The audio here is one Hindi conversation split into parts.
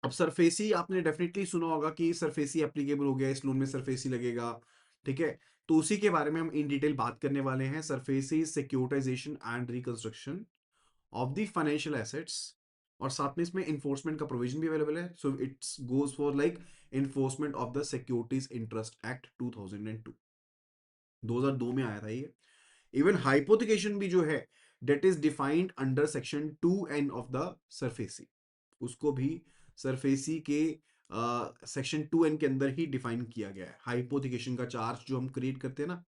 अब सरफेसी आपने डेफिनेटली सुना होगा कि सरफेसी एप्लीकेबल हो गया, इस लोन में सरफेसी लगेगा, ठीक है। तो उसी के बारे में हम इन डिटेल बात करने वाले हैं, SARFAESI securitisation and reconstruction of the financial assets. और साथ में इसमें इन्फोर्समेंट का प्रोविजन भी अवेलेबल है, so it's goes for like enforcement of the securities interest act 2002, 2002 में आया था ये। इवन हाइपोथिकेशन भी जो है that is defined under section 2N of the SARFAESI, उसको भी सरफेसी के सेक्शन 2N के अंदर ही डिफाइन किया गया है। हाइपोथिकेशन का चार्ज जो हम क्रिएट करते हैं ना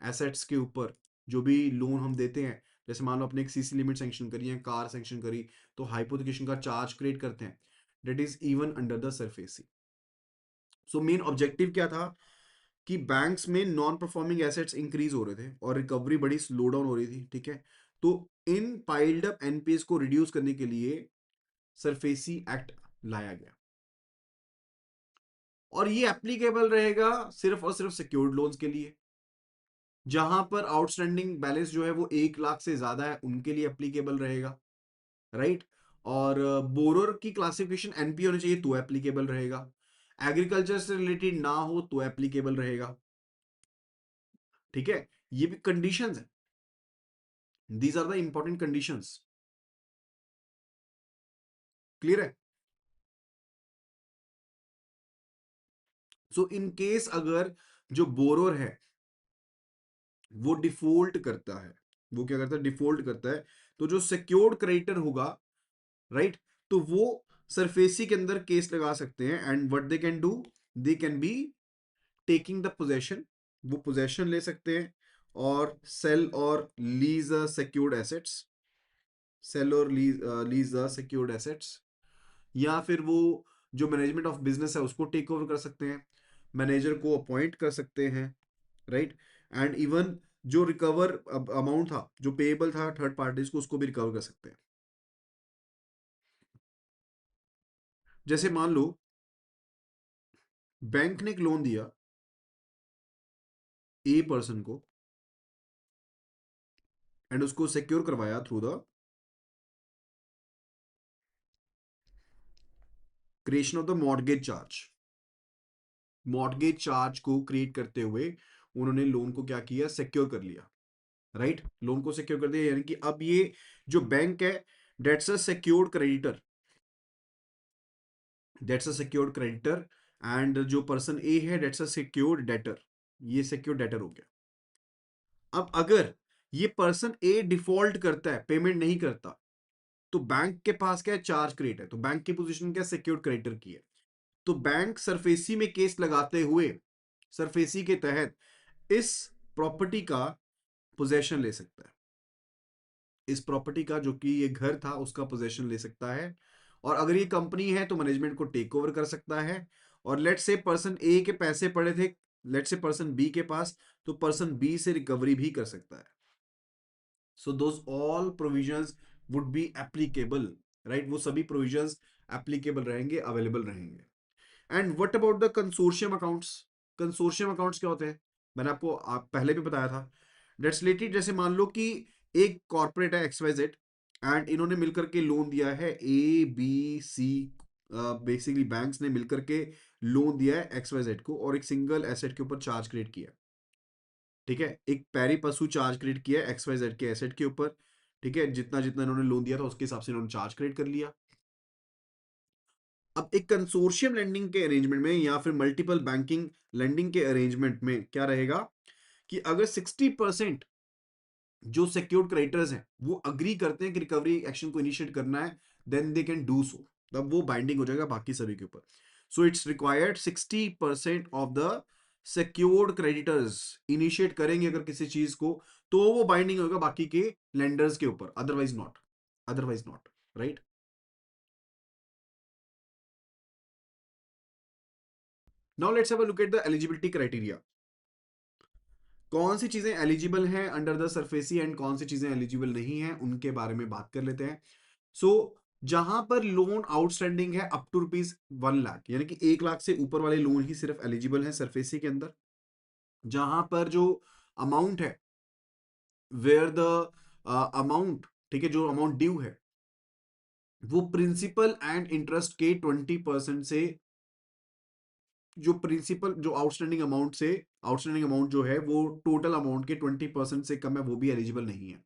एसेट्स के ऊपर, जो भी लोन हम देते हैं, जैसे मान लो अपने एक सीसी लिमिट सेंक्शन करी है, कार सेंक्शन करी, तो हाइपोथिकेशन का चार्ज क्रिएट करते हैं, that is even under the SARFAESI. So main objective क्या था कि बैंक्स में नॉन परफॉर्मिंग एसेट्स इंक्रीज हो रहे थे और रिकवरी बड़ी स्लो डाउन हो रही थी, ठीक है। तो इन पाइल्ड अप एनपीएस को रिड्यूस करने के लिए सरफेसी एक्ट लाया गया, और ये एप्लीकेबल रहेगा सिर्फ और सिर्फ सिक्योर्ड लोन्स के लिए। जहां पर आउटस्टैंडिंग बैलेंस जो है वो 1 लाख से ज्यादा है, उनके लिए एप्लीकेबल रहेगा, राइट। और बोरोर की क्लासिफिकेशन एनपी होनी चाहिए तो एप्लीकेबल रहेगा, एग्रीकल्चर से रिलेटेड ना हो तो एप्लीकेबल रहेगा, ठीक है। ये भी कंडीशंस है, these are the important conditions. Clear है। सो इन केस अगर जो बोरोर है वो डिफॉल्ट करता है, वो क्या करता है, डिफॉल्ट करता है, तो जो सिक्योर्ड क्रेडिटर होगा, राइट, तो वो सरफेसी के अंदर केस लगा सकते हैं। And what they can do, they can be taking the possession, वो पोजेशन ले सकते हैं, और सेल और लीज सिक्योर्ड एसेट्स, सेल और लीज सिक्योर्ड एसेट्स, या फिर वो जो मैनेजमेंट ऑफ बिजनेस है उसको टेक ओवर कर सकते हैं, मैनेजर को अपॉइंट कर सकते हैं, राइट। एंड इवन जो रिकवर अमाउंट था जो पेएबल था थर्ड पार्टीज को, उसको भी रिकवर कर सकते हैं। जैसे मान लो बैंक ने एक लोन दिया ए पर्सन को एंड उसको सिक्योर करवाया through the creation of the mortgage charge. Mortgage charge को क्रिएट करते हुए उन्होंने लोन को क्या किया, सिक्योर कर लिया, राइट। लोन को सिक्योर कर दिया, यानी कि अब ये जो बैंक है dates a secured creditor, dates a secured creditor, and जो पर्सन ए है डेट्स अ सिक्योर्ड डेटर, ये सिक्योर्ड डेटर हो गया। अब अगर ये पर्सन ए डिफॉल्ट करता है, पेमेंट नहीं करता, तो बैंक के पास क्या है, चार्ज क्रेडिट है, तो बैंक की पोजीशन क्या, सिक्योर्ड क्रेडिटर की है। तो बैंक सरफेसी में केस लगाते हुए सरफेसी के तहत इस प्रॉपर्टी का पोजेशन ले सकता है, इस प्रॉपर्टी का जो कि ये घर था उसका पोजेशन ले सकता है। और अगर ये कंपनी है तो मैनेजमेंट को टेक ओवर कर सकता है। और लेट से पर्सन ए के पैसे पड़े थे, लेट से पर्सन बी के पास, तो पर्सन बी से रिकवरी भी कर सकता है। So those all provisions would be applicable, right, वो सभी प्रोविजंस एप्लीकेबल रहेंगे, अवेलेबल रहेंगे। And what about the consortium accounts. Consortium accounts क्या होते हैं, मैंने आपको पहले भी बताया था। डेट्स रिलेटेड, जैसे मान लो कि एक कॉर्पोरेट है XYZ एंड इन्होंने मिलकर के लोन दिया है ABC, बेसिकली बैंक्स ने मिलकर के लोन दिया है XYZ को और एक सिंगल एसेट के ऊपर चार्ज क्रिएट किया, ठीक है। एक पैरी पशु चार्ज क्रिएट किया है XYZ के एसेट के ऊपर, ठीक है। जितना जितना इन्होंने लोन दिया था उसके हिसाब से इन्होंने चार्ज क्रिएट कर लिया। अब एक कंसोर्शियम लेंडिंग के अरेंजमेंट में या फिर मल्टीपल बैंकिंग लेंडिंग के अरेंजमेंट में क्या रहेगा कि अगर 60% जो सिक्योर्ड क्रेडिटर्स हैं वो अग्री करते हैं कि रिकवरी एक्शन को इनिशिएट करना है, then they can do so, तब वो बाइंडिंग हो जाएगा बाकी सभी के ऊपर। So it's required 60% of the secured creditors initiate करेंगे अगर किसी चीज को, तो वो बाइंडिंग होगा बाकी के लेंडर्स के ऊपर, otherwise not, otherwise not, right. Now let's have a look at the eligibility criteria. कौन सी चीजें एलिजिबल हैं अंडर द सरफेसी एंड कौन सी चीजें एलिजिबल नहीं हैं, उनके बारे में बात कर लेते हैं। सो जहां पर लोन आउटस्टैंडिंग है अप टू ₹1 लाख, यानी कि 1 लाख से ऊपर वाले लोन ही सिर्फ एलिजिबल है सरफेसी के अंदर। जहां पर जो अमाउंट है, वेयर द अमाउंट, ठीक है, जो अमाउंट ड्यू है वो प्रिंसिपल एंड इंटरेस्ट के 20% से, जो प्रिंसिपल जो आउटस्टैंडिंग अमाउंट जो है वो टोटल अमाउंट के 20% से कम है, वो भी एलिजिबल नहीं है।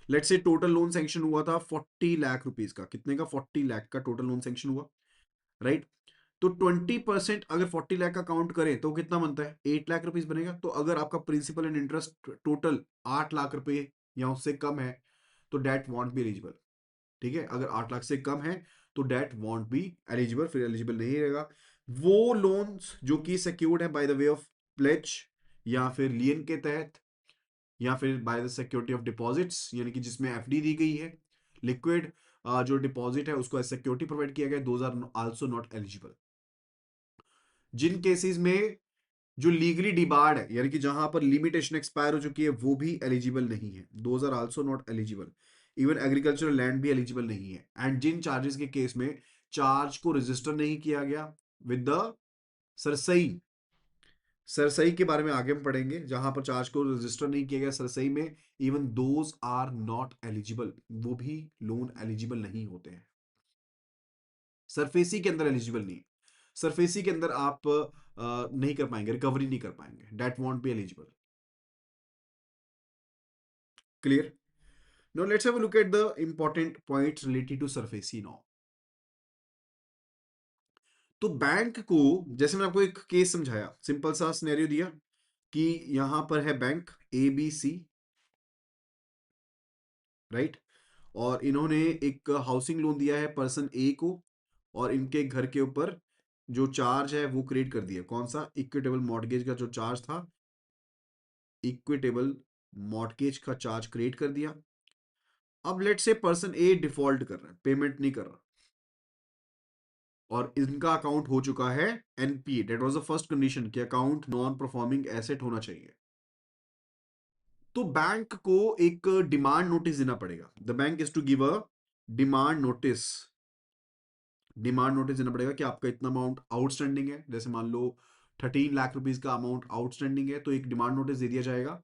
Let's say total loan sanction हुआ था 40 लाख रुपीज का, कितने का? 40 लाख का टोटल लोन सैंक्शन हुआ, राइट? तो 20% अगर 40 लाख का काउंट करें तो कितना बनता है? 8 लाख रुपीज बनेगा। तो अगर आपका principal and interest total 8 lakh रुपए या उससे कम है तो डेट वॉन्ट बी एलिजिबल। ठीक है, अगर 8 लाख से कम है तो डेट वॉन्ट बी एलिजिबल, फिर एलिजिबल नहीं रहेगा। वो लोन्स जो कि सिक्योर्ड है by the way of pledge या फिर लियन के तहत या फिर by the security of deposits, यानी कि जिसमें एफडी दी गई है, लिक्विड जो डिपॉजिट है उसको एज सिक्योरिटी प्रोवाइड किया गया, those are also not eligible. जिन केसेस में जो लीगली डिबार्ड है, यानी कि जहां पर लिमिटेशन एक्सपायर हो चुकी है, वो भी एलिजिबल नहीं है, those are also not eligible. Even agricultural land भी एलिजिबल नहीं है। एंड जिन चार्जेस के केस में चार्ज को रजिस्टर नहीं किया गया विद द सरसई, सरसई के बारे में आगे हम पढ़ेंगे, जहां पर चार्ज को रजिस्टर नहीं किया गया सरसई में, even those are not eligible, वो भी लोन एलिजिबल नहीं होते हैं। सरफेसी के अंदर एलिजिबल नहीं, सरफेसी के अंदर आप नहीं कर पाएंगे, रिकवरी नहीं कर पाएंगे, that won't be eligible. Clear? Now let's have a look at the important points related to SARFAESI now. तो बैंक को, जैसे मैंने आपको एक केस समझाया, सिंपल सा सिनेरियो दिया कि यहां पर है bank A B C, right? और इन्होंने एक हाउसिंग लोन दिया है पर्सन ए को, और इनके घर के ऊपर जो चार्ज है वो क्रिएट कर दिया, कौन सा? इक्विटेबल मॉर्गेज का जो चार्ज था, इक्विटेबल मॉर्गेज का चार्ज क्रिएट कर दिया। अब लेट से पर्सन ए डिफॉल्ट कर रहा है, पेमेंट नहीं कर रहा, और इनका अकाउंट हो चुका है NPA, that was the first condition कि अकाउंट नॉन परफॉर्मिंग एसेट होना चाहिए। तो बैंक को एक डिमांड नोटिस देना पड़ेगा, the bank is to give a demand notice. Demand notice देना पड़ेगा कि आपका इतना अमाउंट आउटस्टैंडिंग है, जैसे मान लो 13 लाख रुपीज का अमाउंट आउटस्टैंडिंग है, तो एक डिमांड नोटिस दे दिया जाएगा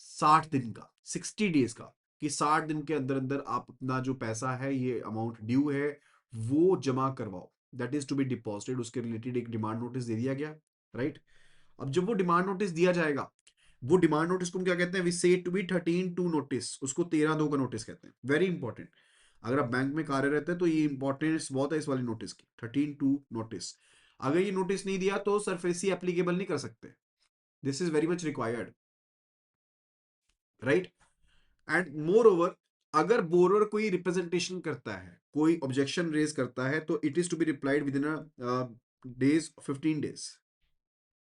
60 दिन का, 60 डेज का, कि 60 दिन के अंदर अंदर आप अपना जो पैसा है, ये अमाउंट ड्यू है, वो जमा करवाओ, that is to be deposited. उसके रिलेटेड एक डिमांड नोटिस दे दिया गया, राइट? अब जब वो डिमांड नोटिस दिया जाएगा, वो डिमांड नोटिस को हम क्या कहते हैं? वी से टू बी 13-2 नोटिस, उसको 13-2 का नोटिस कहते हैं। वेरी इंपॉर्टेंट, अगर आप बैंक में कार्यरत है तो ये इंपॉर्टेंस बहुत है इस वाली नोटिस की, 13-2 नोटिस। अगर ये नोटिस नहीं दिया तो सरफेसी एप्लीकेबल नहीं कर सकते, this is very much required, right? And moreover, अगर बोरर कोई रिप्रेजेंटेशन करता है, कोई ऑब्जेक्शन रेज करता है, तो it is to be replied within days, 15 days.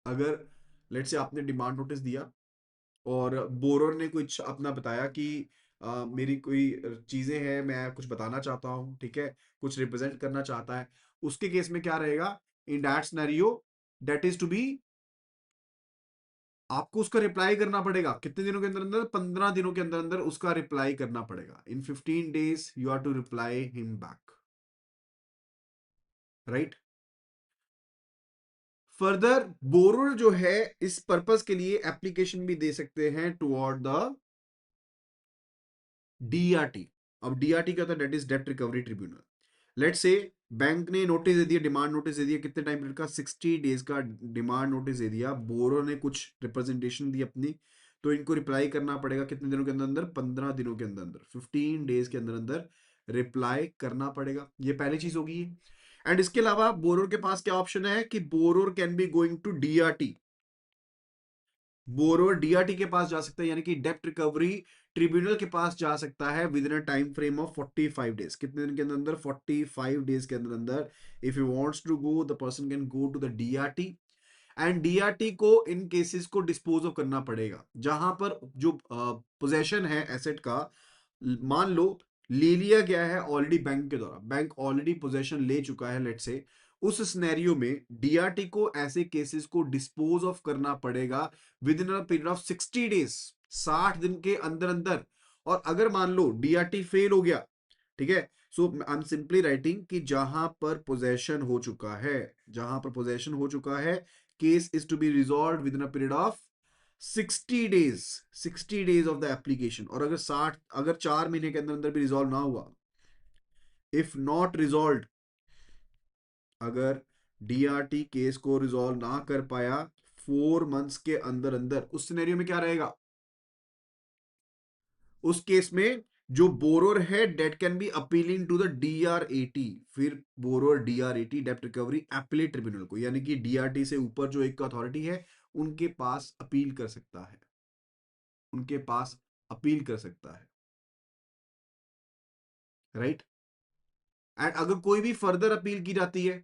अगर लेट से आपने डिमांड नोटिस दिया और बोरर ने कुछ अपना बताया कि मेरी कोई चीजें हैं, मैं कुछ बताना चाहता हूँ, ठीक है, कुछ रिप्रेजेंट करना चाहता है, उसके केस में क्या रहेगा? In that scenario, that is to be, आपको उसका रिप्लाई करना पड़ेगा कितने दिनों के अंदर अंदर? 15 दिनों के अंदर अंदर उसका रिप्लाई करना पड़ेगा। In 15 days you are to reply him back, right? Further borrower जो है इस पर्पस के लिए एप्लीकेशन भी दे सकते हैं टुवर्ड द डीआरटी। अब डीआरटी क्या होता है? That is debt recovery tribunal. Let's say bank ने नोटिस दे दिया, डिमांड नोटिस दे दिया, कितने टाइम पीरियड का? 60 डेज का डिमांड नोटिस दे दिया। बोरो ने कुछ रिप्रेजेंटेशन दी अपनी, तो इनको रिप्लाई करना पड़ेगा कितने दिनों के अंदर अंदर? 15 दिनों के अंदर अंदर, 15 डेज के अंदर अंदर रिप्लाई करना पड़ेगा। ये पहली चीज होगी। एंड इसके अलावा बोरोर के पास क्या ऑप्शन है कि borrower can be going to DRT, borrower DRT के पास जा सकता है, यानी कि डेप्ट रिकवरी ट्रिब्यूनल के पास जा सकता है with in a time frame of 45 days. कितने दिन के अंदर अंदर? 45 डेज के अंदर अंदर। If you wants to go, the person can go to the DRT, and DRT को इन केसेस को डिस्पोज ऑफ करना पड़ेगा, जहां पर जो पोजेशन है एसेट का, मान लो ले लिया गया है ऑलरेडी बैंक के द्वारा, बैंक ऑलरेडी पोजेशन ले चुका है लेट से, उस सिनेरियो में डीआरटी को ऐसे केसेस को डिस्पोज ऑफ करना पड़ेगा within a period of 60 days, 60 दिन के अंदर अंदर। और अगर मान लो डीआरटी फेल हो गया, ठीक है, सो आई एम सिंपली राइटिंग कि जहां पर पोजेशन हो चुका है, जहां पर पोजेशन हो चुका है, case is to be resolve within a period of 60 days, 60 days of the application. और अगर 60, अगर 4 महीने के अंदर अंदर भी रिजॉल्व ना हुआ, इफ नॉट रिजॉल्व, अगर डीआरटी केस को रिजॉल्व ना कर पाया 4 मंथ्स के अंदर अंदर, उस सिनेरियो में क्या रहेगा? उस केस में जो बोरोर है that can be appealing to the DRAT, फिर बोरोर डीआरएटी डेप्ट रिकवरी एपीलेट ट्रिब्यूनल को, यानी कि डीआरटी से ऊपर जो एक अथॉरिटी है उनके पास अपील कर सकता है, उनके पास अपील कर सकता है, राइट। एंड अगर कोई भी फर्दर अपील की जाती है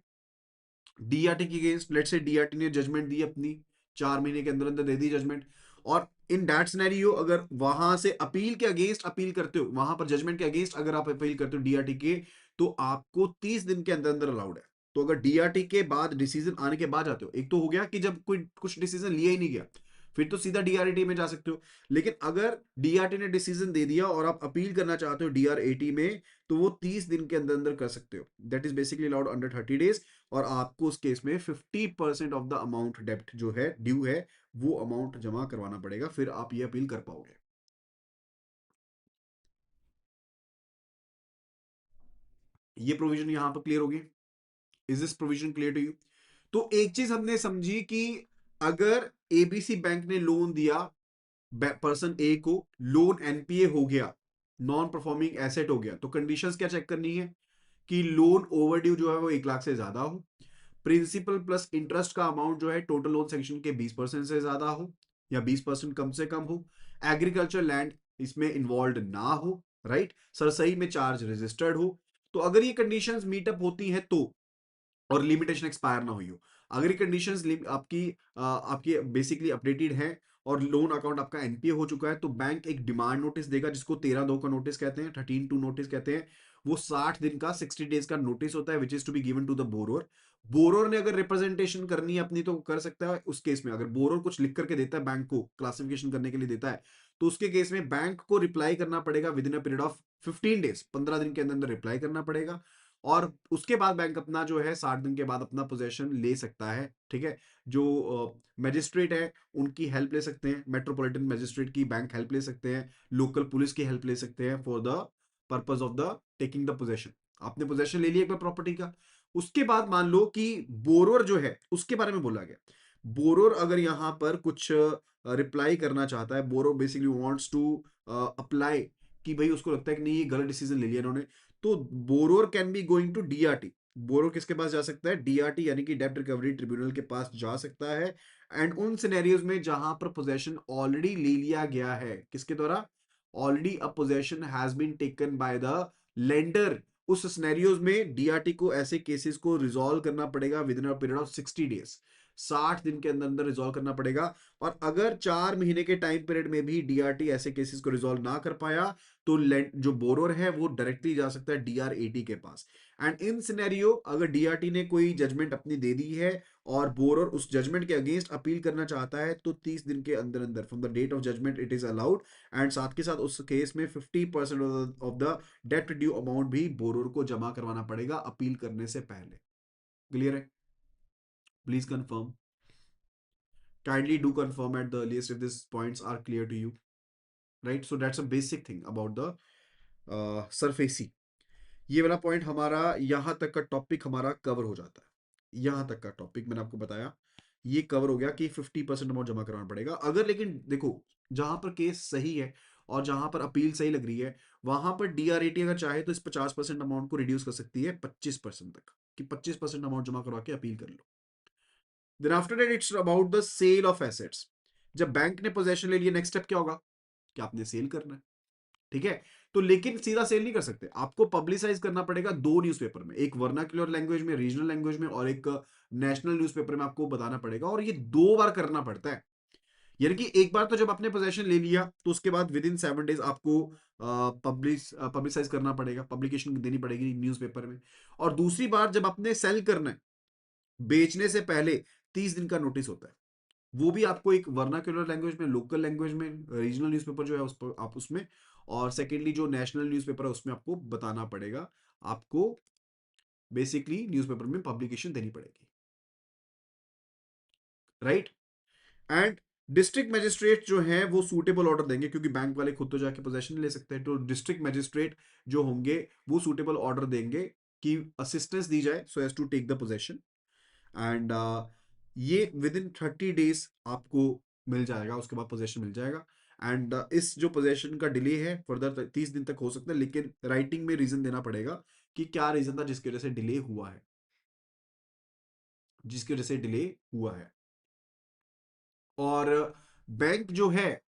डीआरटी के अगेंस्ट, लेट्स से डीआरटी ने जजमेंट दी अपनी, 4 महीने के अंदर अंदर दे दी जजमेंट, और इन दैट सिनेरियो अगर वहां से अपील के अगेंस्ट अपील करते हो, वहां पर जजमेंट के अगेंस्ट अगर आप अपील करते हो डीआरटी के, तो आपको 30 दिन के अंदर अंदर अलाउड है। तो अगर डीआरटी के बाद डिसीजन आने के बाद जाते हो, एक तो हो गया कि जब कोई कुछ डिसीजन लिया ही नहीं गया, फिर तो सीधा डीआरटी में जा सकते हो। लेकिन अगर डीआरटी ने डिसीजन दे दिया और आप अपील करना चाहते हो डीआरएटी में, तो वो 30 दिन के अंदर अंदर कर सकते हो, that is basically allowed under 30 days। और आपको उस केस में 50% ऑफ द अमाउंट डेप्ट जो है ड्यू है वो अमाउंट जमा करवाना पड़ेगा, फिर आप ये अपील कर पाओगे। ये प्रोविजन यहां पर क्लियर होगी? Is this provision clear to you? तो एक चीज हमने समझी कि अगर एबीसी बैंक ने लोन दिया पर्सन ए को, लोन एनपीए हो गया, नॉन परफॉर्मिंग एसेट हो गया, तो कंडीशंस क्या चेक करनी है कि लोन ओवरड्यू जो है वो 1 लाख से ज्यादा हो, प्रिंसिपल प्लस इंटरेस्ट का अमाउंट जो है टोटल लोन सेक्शन के 20% से ज्यादा हो या 20% कम से कम हो, एग्रीकल्चर लैंड इसमें इन्वॉल्व ना हो, राइट, सरसई में चार्ज रजिस्टर्ड हो। तो अगर ये कंडीशंस मीटअप होती हैं तो, और लिमिटेशन एक्सपायर ना हुई हो, अगर ये कंडीशंस आपकी बेसिकली अपडेटेड है और लोन अकाउंट आपका एनपीए हो चुका है, तो बैंक एक डिमांड नोटिस देगा, जिसको 13(2) का नोटिस कहते हैं, 13(2) नोटिस कहते हैं। वो 60 दिन का 60 डेज का नोटिस होता है, which is to be given to the borrower. Borrower ने अगर रिप्रेजेंटेशन करनी है अपनी तो कर सकता है। उस केस में अगर बोरोर कुछ लिख करके देता है बैंक को, क्लासिफिकेशन करने के लिए देता है, तो उसके केस में बैंक को रिप्लाई करना पड़ेगा within a period of 15 days, 15 दिन के अंदर अंदर रिप्लाई करना पड़ेगा। और उसके बाद बैंक अपना जो है 60 दिन के बाद अपना पोजेशन ले सकता है, ठीक है। जो मजिस्ट्रेट है उनकी हेल्प ले सकते हैं, मेट्रोपॉलिटन मजिस्ट्रेट की बैंक हेल्प ले सकते हैं, लोकल पुलिस की हेल्प ले सकते हैं for the purpose of the taking the possession. आपने पोजेशन ले लिया एक बार प्रॉपर्टी का, उसके बाद मान लो कि बोरोर जो है उसके बारे में बोला गया, बोरोर अगर यहां पर कुछ रिप्लाई करना चाहता है, borrower basically wants to apply, कि भाई उसको लगता है कि नहीं ये गलत डिसीजन ले लिया इन्होंने, तो borrower can be going to DRT. Borrower किसके पास जा सकता है? डीआरटी, यानी कि डेब्ट रिकवरी ट्रिब्यूनल के पास जा सकता है। एंड उन सिनेरियोज में जहां पर पोजेशन ऑलरेडी ले लिया गया है, किसके द्वारा? Already a possession has been taken by the lender, उस सिनेरियोज में डीआरटी को ऐसे केसेस को रिजॉल्व करना पड़ेगा within a period of 60 days, 60 दिन के अंदर अंदर रिजॉल्व करना पड़ेगा। और अगर 4 महीने के टाइम पीरियड में भी डीआरटी ऐसे केसेस को रिजॉल्व ना कर पाया, तो जो बोरोर है वो डायरेक्टली जा सकता है डीआरएटी के पास। एंड इन सिनेरियो अगर डीआरटी ने कोई जजमेंट अपनी दे दी है और बोरोर उस जजमेंट के अगेंस्ट अपील करना चाहता है, तो 30 दिन के अंदर अंदर from the date of judgment it is allowed. And साथ के साथ उस केस में 50% of the debt due amount भी बोरोर को जमा करवाना पड़ेगा अपील करने से पहले। क्लियर है? Please confirm, kindly do confirm at the earliest if these points are clear to you, right? So that's a basic thing about the surface। ये वाला पॉइंट हमारा यहां तक का टॉपिक हमारा कवर हो जाता है। यहां तक का टॉपिक मैंने आपको बताया, ये कवर हो गया कि 50% अमाउंट जमा कराना पड़ेगा। अगर लेकिन देखो, जहां पर केस सही है और जहां पर अपील सही लग रही है, वहां पर डीआरएटी अगर चाहे तो इस 50% अमाउंट को रिड्यूस कर सकती है 25% तक, कि 25% अमाउंट जमा करवा के अपील कर लो। Then after that it's about the sale of assets. जब बैंक ने पोजेशन ले लिया, नेक्स्ट स्टेप क्या होगा कि आपने सेल करना है, ठीक है। तो लेकिन सीधा सेल नहीं कर सकते, आपको पब्लिसाइज करना पड़ेगा 2 न्यूज़पेपर में, एक वर्नाक्युलर लैंग्वेज में, रीजनल लैंग्वेज में, और एक नेशनल न्यूज़पेपर में आपको बताना पड़ेगा, और ये 2 बार करना पड़ता है। यानी कि एक बार तो जब आपने पोजेशन ले लिया तो उसके बाद विद इन 7 डेज आपको पब्लिसाइज करना पड़ेगा, पब्लिकेशन देनी पड़ेगी न्यूज़पेपर में। और दूसरी बार जब आपने सेल करना है, बेचने से पहले 30 दिन का नोटिस होता है, वो भी आपको एक वर्नाक्युलर लैंग्वेज में, लोकल लैंग्वेज में, रीजनल न्यूज़पेपर जो है उस पर आप उसमें, और सेकेंडली जो नेशनल न्यूज़पेपर है उसमें आपको बताना पड़ेगा। आपको बेसिकली न्यूज़पेपर में पब्लिकेशन देनी पड़ेगी, राइट। एंड डिस्ट्रिक्ट मजिस्ट्रेट जो है वो सूटेबल ऑर्डर देंगे, क्योंकि बैंक वाले खुद तो जाके पोजेशन नहीं ले सकते हैं, तो डिस्ट्रिक्ट मजिस्ट्रेट जो होंगे वो सूटेबल ऑर्डर देंगे कि असिस्टेंस दी जाए so as to take the possession. And ये विद इन 30 days आपको मिल जाएगा, उसके बाद पोजेशन मिल जाएगा। एंड इस जो पोजेशन का डिले है फर्दर 30 दिन तक हो सकता है, लेकिन राइटिंग में रीजन देना पड़ेगा कि क्या रीजन था जिसकी वजह से डिले हुआ है, जिसकी वजह से डिले हुआ है। और बैंक जो है,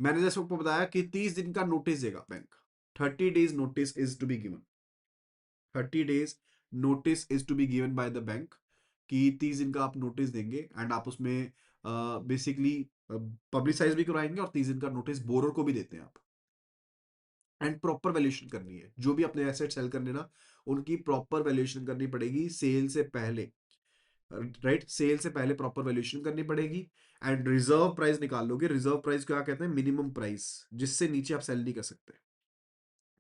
मैंने जैसे आपको बताया कि 30 दिन का नोटिस देगा bank. 30 days notice is to be given. 30 days notice is to be given by the bank, कि 30 दिन का आप नोटिस देंगे एंड आप उसमें बेसिकली पब्लिसाइज भी कराएंगे, और 30 दिन का नोटिस बोरर को भी देते हैं आप। एंड प्रॉपर वैल्यूएशन करनी है, जो भी अपने एसेट सेल करने ना, उनकी प्रॉपर वैल्यूएशन करनी पड़ेगी सेल से पहले। राइट, सेल से पहले प्रॉपर वैल्यूएशन करनी पड़ेगी। एंड रिजर्व प्राइस निकाल लोगे। रिजर्व प्राइस क्या कहते हैं? मिनिमम प्राइस, जिससे नीचे आप सेल नहीं कर सकते,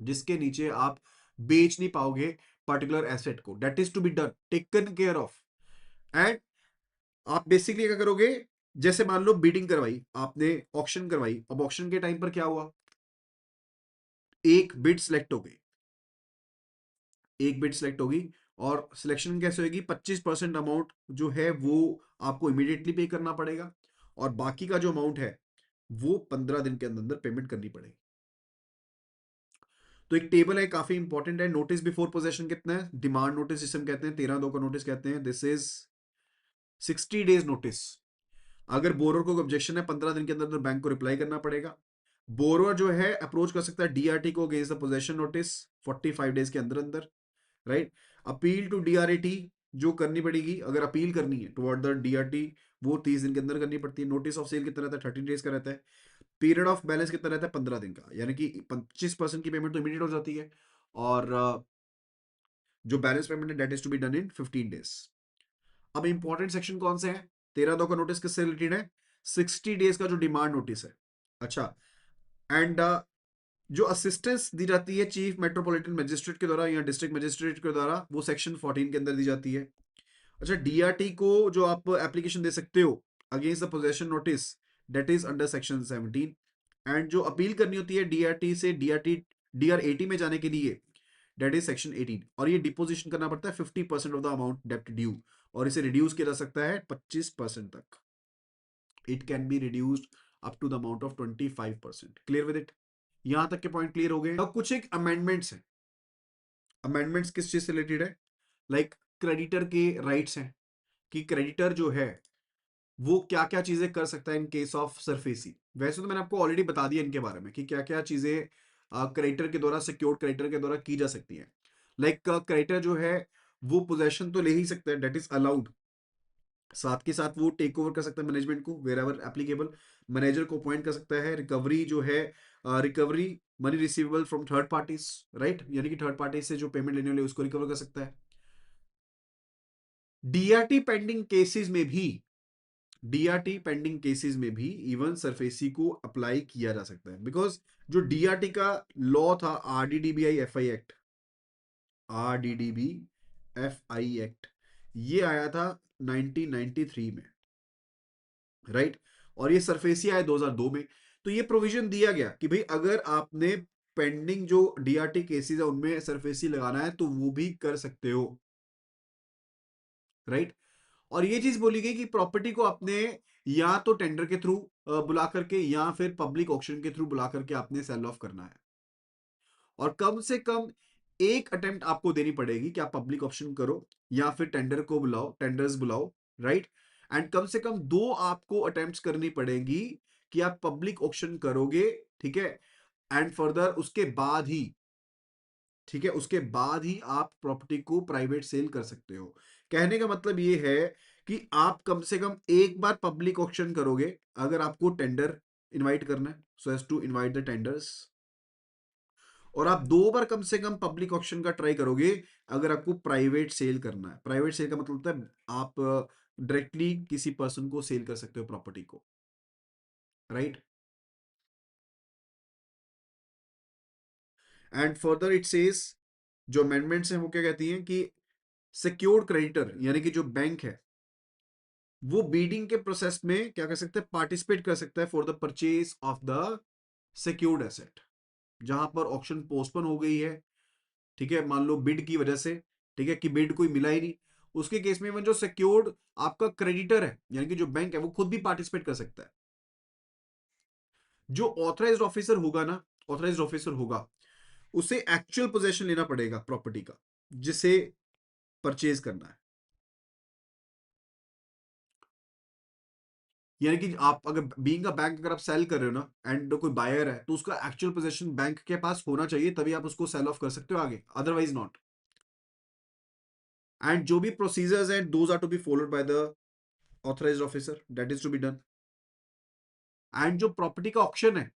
जिसके नीचे आप बेच नहीं पाओगे पर्टिकुलर एसेट को। That is to be done, taken care of. And आप बेसिकली क्या करोगे? जैसे मान लो बीडिंग करवाई आपने, ऑक्शन करवाई, अब ऑक्शन के टाइम पर क्या हुआ? एक बिड सिलेक्ट हो गई, एक बिड सिलेक्ट होगी, और सिलेक्शन कैसे होगी? 25% अमाउंट जो है वो आपको इमीडिएटली पे करना पड़ेगा, और बाकी का जो अमाउंट है वो 15 दिन के अंदर अंदर पेमेंट करनी पड़ेगी। तो एक टेबल है, काफी इंपॉर्टेंट है। नोटिस बिफोर पोजेशन कितना है? डिमांड नोटिस जिसे हम कहते हैं, 13(2) का नोटिस कहते हैं, दिस इज 60 days नोटिस। अगर बोरोर को ऑब्जेक्शन है, 15 दिन के अंदर अंदर बैंक को रिप्लाई करना पड़ेगा। बोरोर जो है अप्रोच कर सकता है डीआरटी को against the possession notice 45 days के अंदर अंदर। राइट, अपील टू डीआरटी जो करनी पड़ेगी, अगर अपील करनी है टुवर्ड द डीआरटी, वो 30 दिन के अंदर करनी पड़ती है। नोटिस ऑफ सेल कितना रहता है? 30 days का रहता है। पीरियड ऑफ बैलेंस कितना रहता है? 15 दिन का, यानी कि 25% की पेमेंट तो इमीडिएट हो जाती है, और जो बैलेंस पेमेंट है that is to be done in 15 days। अब इंपॉर्टेंट सेक्शन कौन से हैं? 13(2) का नोटिस किससे रिलेटेड है? 60 days का जो डिमांड नोटिस है। अच्छा, एंड जो असिस्टेंस दी जाती है चीफ मेट्रोपॉलिटन मजिस्ट्रेट के द्वारा या डिस्ट्रिक्ट मजिस्ट्रेट के द्वारा, वो सेक्शन 14 के अंदर दी जाती है। अच्छा, डीआरटी को जो आप एप्लीकेशन दे सकते हो against the possession notice, that is under section 17। And जो अपील करनी होती है डीआरटी से डीआर80 में जाने के लिए, डेट इज सेक्शन 18। और ये डिपोजिशन करना पड़ता है 50% ऑफ द अमाउंट डेप्ट ड्यू, और इसे रिड्यूस किया जा सकता है 25% तक। It can be reduced up to the amount of 25%। Clear with it? यहां तक के पॉइंट क्लियर हो गए। अब कुछ एक अमेंडमेंट्स हैं। अमेंडमेंट्स किस चीज से रिलेटेड है? लाइक क्रेडिटर के राइट्स हैं, कि क्रेडिटर जो है वो क्या क्या चीजें कर सकता है इन केस ऑफ सरफेसी। वैसे तो मैंने आपको ऑलरेडी बता दिया इनके बारे में कि क्या क्या चीजें क्रेडिटर के द्वारा, सिक्योर्ड क्रेडिटर के द्वारा की जा सकती है। लाइक क्रेडिटर जो है वो पोजेशन तो ले ही सकता है, डेट इज अलाउड। साथ के साथ वो टेक ओवर कर सकता है मैनेजमेंट को वेर एवर एप्लीकेबल। मैनेजर को अपॉइंट कर सकता है। रिकवरी जो है, recovery money receivable from third parties, right, यानी कि थर्ड पार्टी से जो पेमेंट लेने वाले उसको रिकवर कर सकता है। डीआरटी पेंडिंग केसेस में भी, डीआरटी पेंडिंग केसेस में भी इवन सरफेसी को अप्लाई किया जा सकता है, बिकॉज जो डीआरटी का लॉ था, आरडीडीबीआई FI act, RDDB FI act, ये आया था 1993 में, राइट, और ये सरफेसी आया 2002 में। तो ये प्रोविजन दिया गया कि भाई अगर आपने पेंडिंग जो डीआरटी केसेस है उनमें सरफेसी लगाना है तो वो भी कर सकते हो, राइट। और ये चीज बोली गई कि प्रॉपर्टी को आपने या तो टेंडर के थ्रू बुला करके या फिर पब्लिक ऑक्शन के थ्रू बुला करके आपने सेल ऑफ करना है, और कम से कम एक अटेम्प्ट आपको देनी पड़ेगी कि आप पब्लिक ऑप्शन करो या फिर टेंडर को बुलाओ, टेंडर्स बुलाओ, राइट। एंड कम से कम 2 आपको अटेम्प्ट्स करनी पड़ेगी कि आप पब्लिक ऑप्शन करोगे, ठीक है। एंड फर्दर उसके बाद ही, ठीक है, उसके बाद ही आप प्रॉपर्टी को प्राइवेट सेल कर सकते हो। कहने का मतलब ये है कि आप कम से कम एक बार पब्लिक ऑक्शन करोगे अगर आपको टेंडर इनवाइट करना है, so as to invite the tenders, और आप 2 बार कम से कम पब्लिक ऑक्शन का ट्राई करोगे अगर आपको प्राइवेट सेल करना है। प्राइवेट सेल का मतलब होता है आप डायरेक्टली किसी पर्सन को सेल कर सकते हो प्रॉपर्टी को, right. And further it says, जो अमेंडमेंट्स हैं वो क्या कहती हैं कि सिक्योर्ड क्रेडिटर यानी कि जो बैंक है वो बीडिंग के प्रोसेस में क्या कर सकते हैं, पार्टिसिपेट कर सकता है for the purchase of the secured asset. जहां पर ऑक्शन पोस्टपोन हो गई है, ठीक है, मान लो बिड की वजह से, ठीक है, कि बिड कोई मिला ही नहीं, उसके केस में जो सिक्योर्ड आपका क्रेडिटर है यानी कि जो बैंक है वो खुद भी पार्टिसिपेट कर सकता है। जो ऑथराइज्ड ऑफिसर होगा ना, ऑथराइज्ड ऑफिसर होगा, उसे एक्चुअल पोजेशन लेना पड़ेगा प्रॉपर्टी का जिसे परचेज करना है। यानी कि आप अगर बीइंग अ बैंक अगर आप सेल कर रहे हो ना एंड कोई बायर है तो उसका एक्चुअल पोजेशन बैंक के पास होना चाहिए, तभी आप उसको सेल ऑफ कर सकते हो आगे, अदरवाइज नॉट। एंड जो भी प्रोसीजर्स हैं those are to be followed by the authorised officer, that is to be done. And जो प्रॉपर्टी का ऑक्शन है,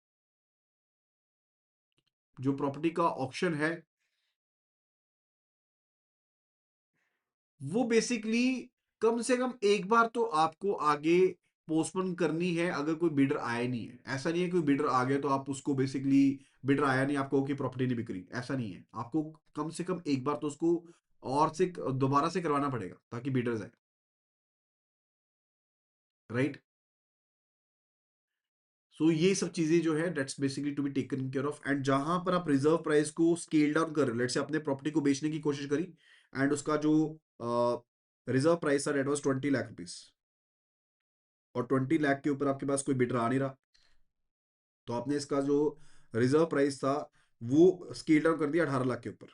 जो प्रॉपर्टी का ऑक्शन है वो बेसिकली कम से कम एक बार तो आपको आगे पोस्टपोन करनी है अगर कोई बिडर आया नहीं है। ऐसा नहीं है कोई बिडर आ गया तो आप उसको बेसिकली, बिडर आया नहीं आपको कि प्रॉपर्टी नहीं बिक रही, ऐसा नहीं है। आपको कम से कम एक बार तो उसको और से दोबारा से करवाना पड़ेगा ताकि बिडर्स आए, राइट। सो ये सब चीजें जो है that's basically to be taken care of. And जहां पर आप रिजर्व प्राइस को स्केल डाउन कर रहे हो, लेट्स से आपने प्रॉपर्टी को बेचने की कोशिश करी एंड उसका जो रिजर्व प्राइस था दैट वाज 20 लाख रुपीज, और 20 लाख के ऊपर आपके पास कोई बिडर आ नहीं रहा, तो आपने इसका जो रिजर्व प्राइस था वो स्केल डाउन कर दिया 18 लाख के ऊपर,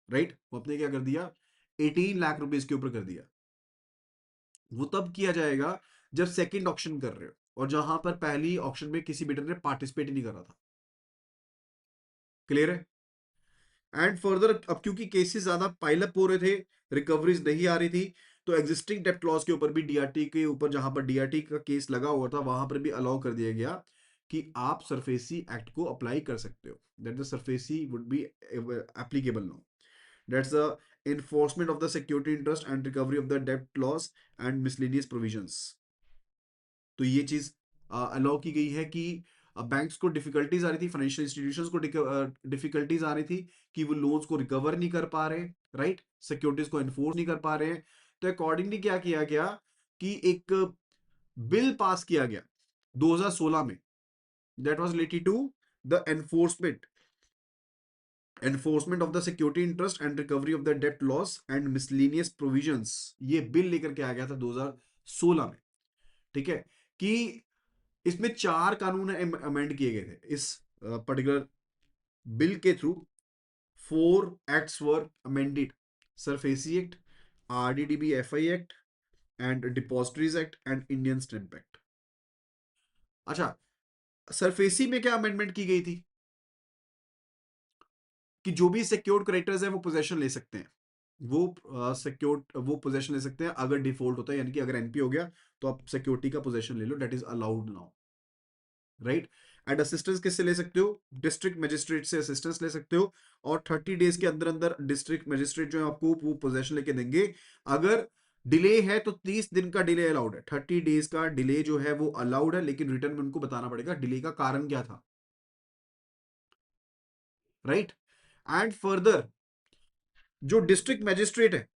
राइट। वो आपने क्या कर दिया, 18 लाख रुपीज के ऊपर कर दिया। वो तब किया जाएगा जब सेकंड ऑक्शन कर रहे हो और जहां पर पहली ऑक्शन में किसी बिडर ने पार्टिसिपेट ही नहीं करा था। क्लियर है। एंड फर्दर अब क्योंकि केसेस ज्यादा पाइलअप हो रहे थे, रिकवरीज नहीं आ रही थी, तो एग्जिस्टिंग डेप्ट क्लॉज के ऊपर भी, डीआरटी के ऊपर जहां पर डीआरटी का केस लगा हुआ था वहां पर भी अलाउ कर दिया गया कि आप सरफेसी एक्ट को अप्लाई कर सकते हो, that the SARFAESI would be applicable now. That's the enforcement of the security interest and recovery of the debt loss and miscellaneous provisions। तो ये चीज अलाउ की गई है कि बैंक्स को डिफिकल्टीज आ रही थी, फाइनेंशियल इंस्टीट्यूशंस को डिफिकल्टीज आ रही थी कि वो लोन्स को रिकवर नहीं कर पा रहे, राइट, सिक्योरिटीज को एनफोर्स नहीं कर पा रहे हैं। तो अकॉर्डिंगली क्या किया गया कि एक बिल पास किया गया 2016 में, that was related to the enforcement of the security interest and recovery of the debt laws and miscellaneous provisions. ये बिल लेकर के आ गया था 2016 में, ठीक है, कि इसमें 4 कानून अमेंड किए गए थे इस पर्टिकुलर बिल के through. 4 acts were amended, SARFAESI act, RDDB FI act and depositories act and Indian stamp act. अच्छा, सरफेसी में क्या अमेंडमेंट की गई थी कि जो भी सिक्योर्ड क्रेडिटर्स हैं वो पोजेशन ले सकते हैं, वो सिक्योर्ड वो पोजेशन ले सकते हैं अगर डिफॉल्ट होता है, यानी कि अगर एनपी हो गया तो आप सिक्योरिटी का पोजेशन ले लो, that is allowed now, right. And assistance किससे ले सकते हो, डिस्ट्रिक्ट मजिस्ट्रेट से असिस्टेंस ले सकते हो, और 30 डेज के अंदर अंदर डिस्ट्रिक्ट मजिस्ट्रेट जो है आपको वो पोजेशन लेके देंगे। अगर डिले है तो 30 दिन का डिले अलाउड है, 30 डेज का डिले जो है वो अलाउड है, लेकिन रिटर्न में उनको बताना पड़ेगा डिले का कारण क्या था, राइट। एंड फर्दर जो डिस्ट्रिक्ट मजिस्ट्रेट है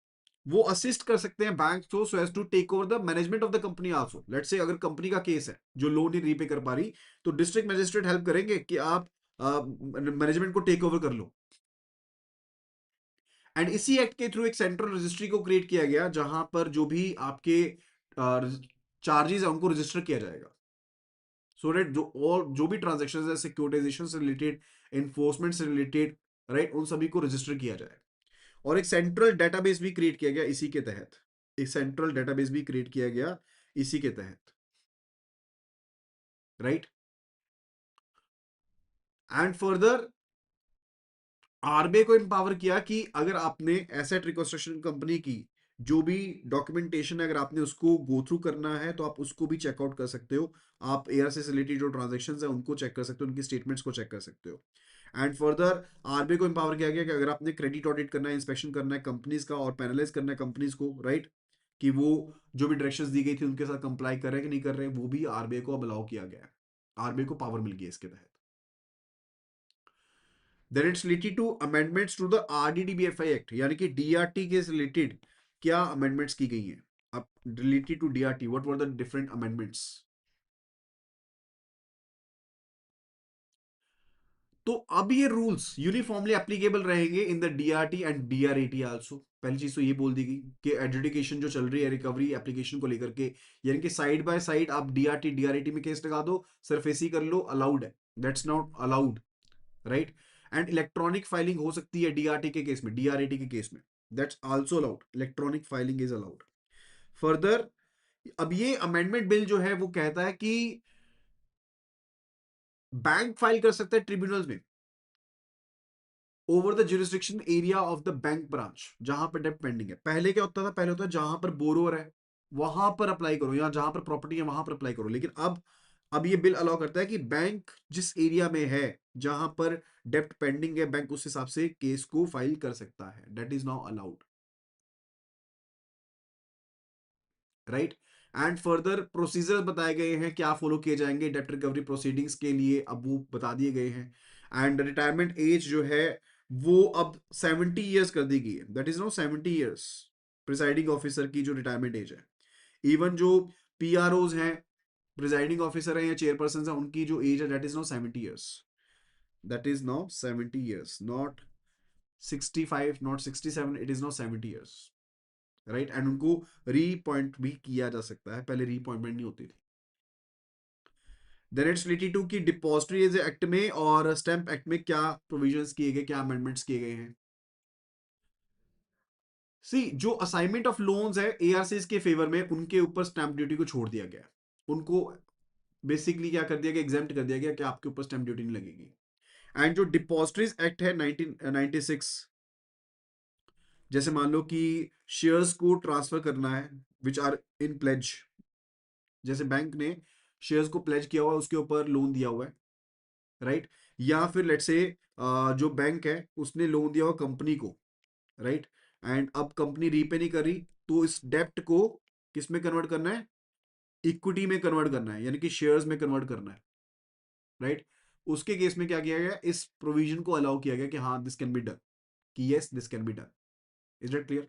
वो असिस्ट कर सकते हैं बैंक को so as to take over the management of the company also. Let's say अगर कंपनी का केस है जो लोन नहीं रीपे कर पा रही, तो डिस्ट्रिक्ट मजिस्ट्रेट हेल्प करेंगे कि आप मैनेजमेंट को टेक ओवर कर लो। एंड इसी एक्ट के थ्रू एक सेंट्रल रजिस्ट्री को क्रिएट किया गया जहां पर जो भी आपके चार्जेस है उनको रजिस्टर किया जाएगा, सो दैट जो भी ट्रांजेक्शन है सिक्योरिटाइजेशन से रिलेटेड, एनफोर्समेंट से रिलेटेड, राइट, उन सभी को रजिस्टर किया जाए। और एक सेंट्रल डेटाबेस भी क्रिएट किया गया इसी के तहत, एक सेंट्रल डेटाबेस भी क्रिएट किया गया इसी के तहत, राइट। एंड फर्दर आरबीआई को एम्पावर किया कि अगर आपने एसेट रिकंस्ट्रक्शन कंपनी की जो भी डॉक्यूमेंटेशन है अगर आपने उसको गो थ्रू करना है तो आप उसको भी चेकआउट कर सकते हो। आप एआरसी से रिलेटेड जो ट्रांजेक्शन है उनको चेक कर सकते हो, उनकी स्टेटमेंट्स को चेक कर सकते हो। एंड फर्दर आरबीआई को एम्पावर किया गया कि अगर आपने क्रेडिट ऑडिट करना है, इंस्पेक्शन करना है कंपनीज का और पैनलाइज करना है कंपनीज को, राइट, कि वो जो भी डायरेक्शंस दी गई थी उनके साथ कंप्लाई कर रहे हैं कि नहीं कर रहे, वो भी आरबीआई को अब अलाउ किया गया है। आरबीआई को पावर मिल गई इसके तहत। Then it's related to amendments to the RDDBFI Act, यानी कि DRT के रिलेटेड क्या अमेंडमेंट्स की गई हैं अब related to DRT, what were the different amendments? तो अब ये रूल्स यूनिफॉर्मली एप्लीकेबल रहेंगे in the DRT and DRAT also. पहली चीज तो ये बोल दी गई कि एडजुडिकेशन जो चल रही है रिकवरी एप्लीकेशन को लेकर के, यानी कि साइड बाय साइड आप डीआरटी डीआरएटी में केस लगा दो, सरफेसी कर लो, अलाउड है, that's not allowed, right. And electronic filing हो सकती है डीआरटी के केस में, डीआरएटी के केस में, that's also allowed, electronic filing is allowed. Further अब ये अमेंडमेंट बिल जो है वो कहता है कि बैंक फाइल कर सकता है ट्रिब्यूनल्स में over the jurisdiction area of the bank branch जहां पर डेप्ट पेंडिंग है। पहले क्या होता था, पहले होता है जहां पर बोरोवर है वहां पर अप्लाई करो, या जहां पर प्रॉपर्टी है वहां पर अप्लाई करो, लेकिन अब ये बिल अलाउ करता है कि बैंक जिस एरिया में है जहां पर डेप्ट पेंडिंग है, बैंक उस हिसाब से केस को फाइल कर सकता है, that is now allowed, right. And further procedure बताए गए हैं क्या फॉलो किए जाएंगे डेप्ट रिकवरी प्रोसीडिंग्स के लिए, अब वो बता दिए गए हैं। एंड रिटायरमेंट एज जो है वो अब 70 ईयर्स कर दी गई है, that is now 70 years presiding officer की जो रिटायरमेंट एज है। इवन जो पीआरओज हैं, प्रिसाइडिंग ऑफिसर हैं या चेयरपर्सन हैं, उनकी जो एज है that is now 70 years, that is now 70 years, not 65, not 67, it is now 70 years, right. And उनको रीअपॉइंट भी किया जा सकता है, पहले रीअपॉइंटमेंट नहीं होती थी। देन इट्स रिलेटेड टू कि डिपॉजिटरीज एक्ट में और स्टैंप एक्ट में क्या प्रोविजंस किए गए, क्या अमेंडमेंट्स किए गए हैं। सी जो असाइनमेंट ऑफ लोन्स है एआरसीज के फेवर में, उनके ऊपर स्टैंप ड्यूटी को छोड़ दिया गया, उनको बेसिकली क्या कर दिया गया, एग्जाम्प्ट कर दिया गया कि आपके ऊपर स्टैंप ड्यूटी नहीं लगेगी। एंड जो डिपॉजिटरीज एक्ट है 1996, जैसे मान लो कि शेयर्स को ट्रांसफर करना है विच आर इन प्लेज, जैसे बैंक ने शेयर्स को प्लेज किया हुआ है, उसके ऊपर लोन दिया हुआ है, राइट। या फिर लेट्स से जो बैंक है उसने लोन दिया हुआ कंपनी को, राइट। एंड अब कंपनी रीपे नहीं कर रही, तो इस डेप्ट को किस में कन्वर्ट करना है, इक्विटी में कन्वर्ट करना है, यानी कि शेयर्स में कन्वर्ट करना है, राइट। उसके केस में क्या किया गया, इस प्रोविजन को अलाउ किया गया कि हाँ दिस कैन बी डन, कि yes this can be done. Is that clear?